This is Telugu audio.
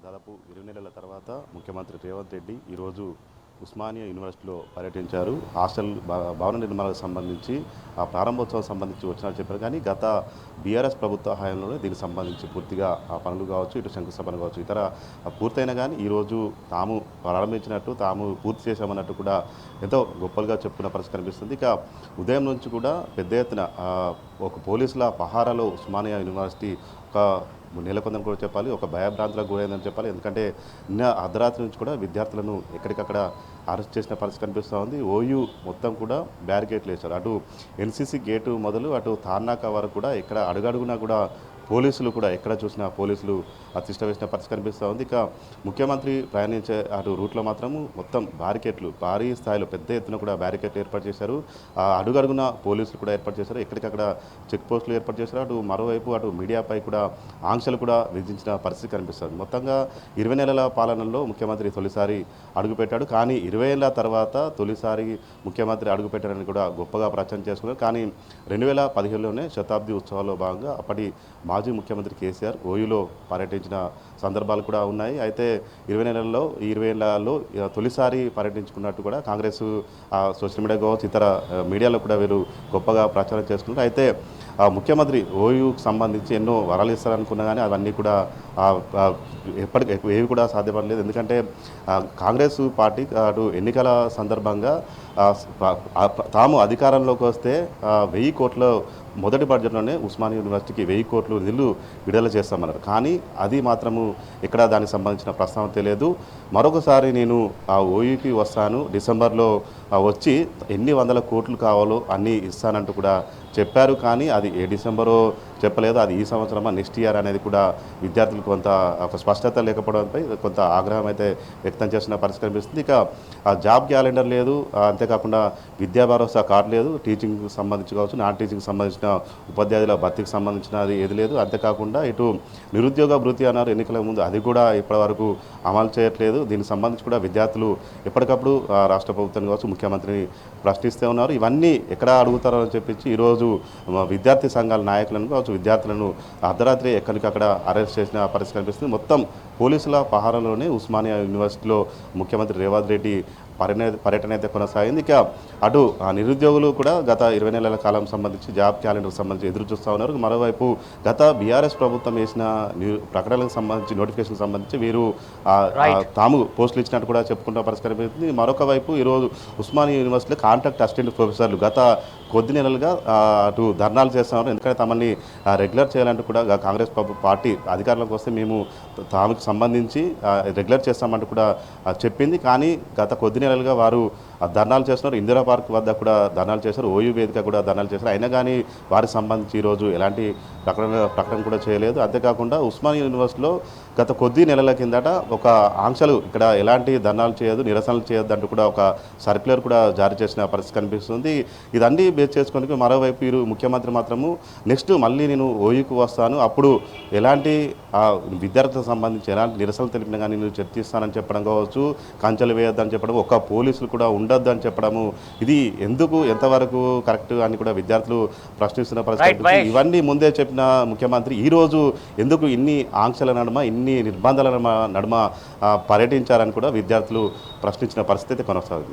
దాదాపు 20 నెలల తర్వాత ముఖ్యమంత్రి రేవంత్ రెడ్డి ఈరోజు ఉస్మానియా యూనివర్సిటీలో పర్యటించారు. హాస్టల్ భవన నిర్మాణాలకు సంబంధించి ఆ ప్రారంభోత్సవం సంబంధించి వచ్చినా చెప్పారు. కానీ గత బీఆర్ఎస్ ప్రభుత్వ హయాంలోనే దీనికి సంబంధించి పూర్తిగా ఆ పనులు కావచ్చు, ఇటు శంకుస్థాపన కావచ్చు, ఇతర పూర్తయినా కానీ ఈరోజు తాము ప్రారంభించినట్టు, తాము పూర్తి చేశామన్నట్టు కూడా ఎంతో గొప్పలుగా చెప్పుకున్న పరిస్థితి కనిపిస్తుంది. ఇక ఉదయం నుంచి కూడా పెద్ద ఎత్తున ఒక పోలీసుల పహారాలో ఉస్మానియా యూనివర్సిటీ ఒక నెలకొందని కూడా చెప్పాలి, ఒక భయభ్రాంతులకు గురైందని చెప్పాలి. ఎందుకంటే నిన్న అర్ధరాత్రి నుంచి కూడా విద్యార్థులను ఎక్కడికక్కడ అరెస్ట్ చేసిన పరిస్థితి కనిపిస్తూ ఉంది. ఓయూ మొత్తం కూడా బ్యారికేడ్లు వేశారు. అటు ఎన్సీసీ గేటు మొదలు అటు తార్నాక వరకు కూడా ఇక్కడ అడుగడుగునా కూడా పోలీసులు కూడా ఎక్కడ చూసినా పోలీసులు అతిష్ట వేసిన పరిస్థితి కనిపిస్తూ ఉంది. ఇక ముఖ్యమంత్రి ప్రయాణించే అటు రూట్లో మాత్రము మొత్తం బ్యారికేడ్లు భారీ స్థాయిలో పెద్ద ఎత్తున కూడా బ్యారికేడ్లు ఏర్పాటు చేశారు. అడుగడుగున పోలీసులు కూడా ఏర్పాటు చేశారు. ఎక్కడికక్కడ చెక్ పోస్టులు ఏర్పాటు చేశారు. అటు మరోవైపు అటు మీడియాపై కూడా ఆంక్షలు కూడా విధించిన పరిస్థితి కనిపిస్తుంది. మొత్తంగా 20 నెలల పాలనలో ముఖ్యమంత్రి తొలిసారి అడుగుపెట్టాడు. కానీ 20 ఏళ్ల తర్వాత తొలిసారి ముఖ్యమంత్రి అడుగుపెట్టారని కూడా గొప్పగా ప్రచారం చేసుకున్నారు. కానీ 2015లోనే శతాబ్ది ఉత్సవాల్లో భాగంగా అప్పటి మాజీ ముఖ్యమంత్రి కేసీఆర్ ఓయూలో పర్యటించిన సందర్భాలు కూడా ఉన్నాయి. అయితే 20 నెలల్లో 20 ఏళ్లలో తొలిసారి పర్యటించుకున్నట్టు కూడా కాంగ్రెస్ సోషల్ మీడియా కావచ్చు, ఇతర మీడియాలో కూడా వీరు గొప్పగా ప్రచారం చేసుకున్నారు. అయితే ముఖ్యమంత్రి ఓయూకి సంబంధించి ఎన్నో వరాలు ఇస్తారనుకున్నా కానీ అవన్నీ కూడా ఏవి కూడా సాధ్యపడలేదు. ఎందుకంటే కాంగ్రెస్ పార్టీ అటు ఎన్నికల సందర్భంగా తాము అధికారంలోకి వస్తే 1000 కోట్ల మొదటి బడ్జెట్లోనే ఉస్మానియా యూనివర్సిటీకి 1000 కోట్లు నిధులు విడుదల చేస్తామన్నారు. కానీ అది మాత్రము ఎక్కడ దానికి సంబంధించిన ప్రస్తావన తెలియదు. మరొకసారి నేను ఆ ఓయూకి వస్తాను, డిసెంబర్లో వచ్చి ఎన్ని వందల కోట్లు కావాలో అన్నీ ఇస్తానంటూ కూడా చెప్పారు. కానీ అది ఏ డిసెంబరో చెప్పలేదు. అది ఈ సంవత్సరమా నెక్స్ట్ ఇయర్ అనేది కూడా విద్యార్థులకు కొంత ఒక స్పష్టత లేకపోవడంపై కొంత ఆగ్రహం అయితే వ్యక్తం చేస్తున్న పరిస్థితి కనిపిస్తుంది. ఇక జాబ్ క్యాలెండర్ లేదు, అంతేకాకుండా విద్యా భరోసా కార్డు లేదు, టీచింగ్ సంబంధించి కావచ్చు, నాన్ టీచింగ్ సంబంధించిన ఉపాధ్యాయుల భర్తీకి సంబంధించినది ఏది లేదు. అంతేకాకుండా ఇటు నిరుద్యోగ భృతి అన్నారు ఎన్నికల ముందు, అది కూడా ఇప్పటివరకు అమలు చేయట్లేదు. దీనికి సంబంధించి కూడా విద్యార్థులు ఎప్పటికప్పుడు రాష్ట్ర ప్రభుత్వాన్ని కావచ్చు, ముఖ్యమంత్రిని ప్రశ్నిస్తూ ఉన్నారు. ఇవన్నీ ఎక్కడ అడుగుతారో అని చెప్పించి ఈరోజు విద్యార్థి సంఘాల నాయకులను కావచ్చు, విద్యార్థులను అర్ధరాత్రి ఎక్కడికక్కడ అరెస్ట్ చేసిన పరిస్థితి కనిపిస్తుంది. మొత్తం పోలీసుల పహారంలోనే ఉస్మానియా యూనివర్సిటీలో ముఖ్యమంత్రి రేవంత్ రెడ్డి పర్యటన అయితే కొనసాగింది. ఇక అటు నిరుద్యోగులు కూడా గత 20 నెలల కాలం సంబంధించి జాబ్ క్యాలెండర్కి సంబంధించి ఎదురు చూస్తూ ఉన్నారు. మరోవైపు గత బీఆర్ఎస్ ప్రభుత్వం వేసిన ప్రకటనలకు సంబంధించి నోటిఫికేషన్ సంబంధించి వీరు తాము పోస్టులు ఇచ్చినట్టు కూడా చెప్పుకుంటున్న పరిస్థితి కనిపిస్తుంది. మరొక వైపు ఈరోజు ఉస్మానియా యూనివర్సిటీలో కాంట్రాక్ట్ అసిస్టెంట్ ప్రొఫెసర్లు గత కొద్ది నెలలుగా అటు ధర్నాలు చేస్తున్నారు. ఎందుకంటే తమని రెగ్యులర్ చేయాలంటూ కూడా కాంగ్రెస్ పార్టీ అధికారంలోకి వస్తే మేము తాముకు సంబంధించి రెగ్యులర్ చేస్తామంటూ కూడా చెప్పింది. కానీ గత కొద్ది నెలలుగా వారు ధర్నాలు చేస్తున్నారు. ఇందిరా పార్క్ వద్ద కూడా ధర్నాలు చేశారు, ఓయూ వేదిక కూడా ధర్నాలు చేశారు. అయినా కానీ వారికి సంబంధించి ఈరోజు ఎలాంటి ప్రకటన కూడా చేయలేదు. అంతేకాకుండా ఉస్మానియా యూనివర్సిటీలో గత కొద్ది నెలల కిందట ఒక ఆంక్షలు ఇక్కడ ఎలాంటి ధర్నాలు చేయొద్దు, నిరసనలు చేయొద్దు అంటూ కూడా ఒక సర్క్యులర్ కూడా జారీ చేసిన పరిస్థితి కనిపిస్తుంది. ఇదన్నీ బేస్ చేసుకొని మరోవైపు వీరు ముఖ్యమంత్రి మాత్రము నెక్స్ట్ మళ్ళీ నేను ఓయూకు వస్తాను, అప్పుడు ఎలాంటి విద్యార్థులకు సంబంధించి ఎలాంటి నిరసనలు తెలిపినా కానీ నేను చర్చిస్తానని చెప్పడం కావచ్చు, కంచెలు వేయొద్దని చెప్పడం, ఒక పోలీసులు కూడా ఉండొద్దు అని చెప్పడము, ఇది ఎందుకు ఎంతవరకు కరెక్ట్ అని కూడా విద్యార్థులు ప్రశ్నిస్తున్న పరిస్థితి. ఇవన్నీ ముందే చెప్పిన ముఖ్యమంత్రి ఈరోజు ఎందుకు ఇన్ని ఆంక్షల నడుమ, ఇన్ని నిర్బంధాల నడుమ పర్యటించారని కూడా విద్యార్థులు ప్రశ్నించిన పరిస్థితి కొనసాగుతుంది.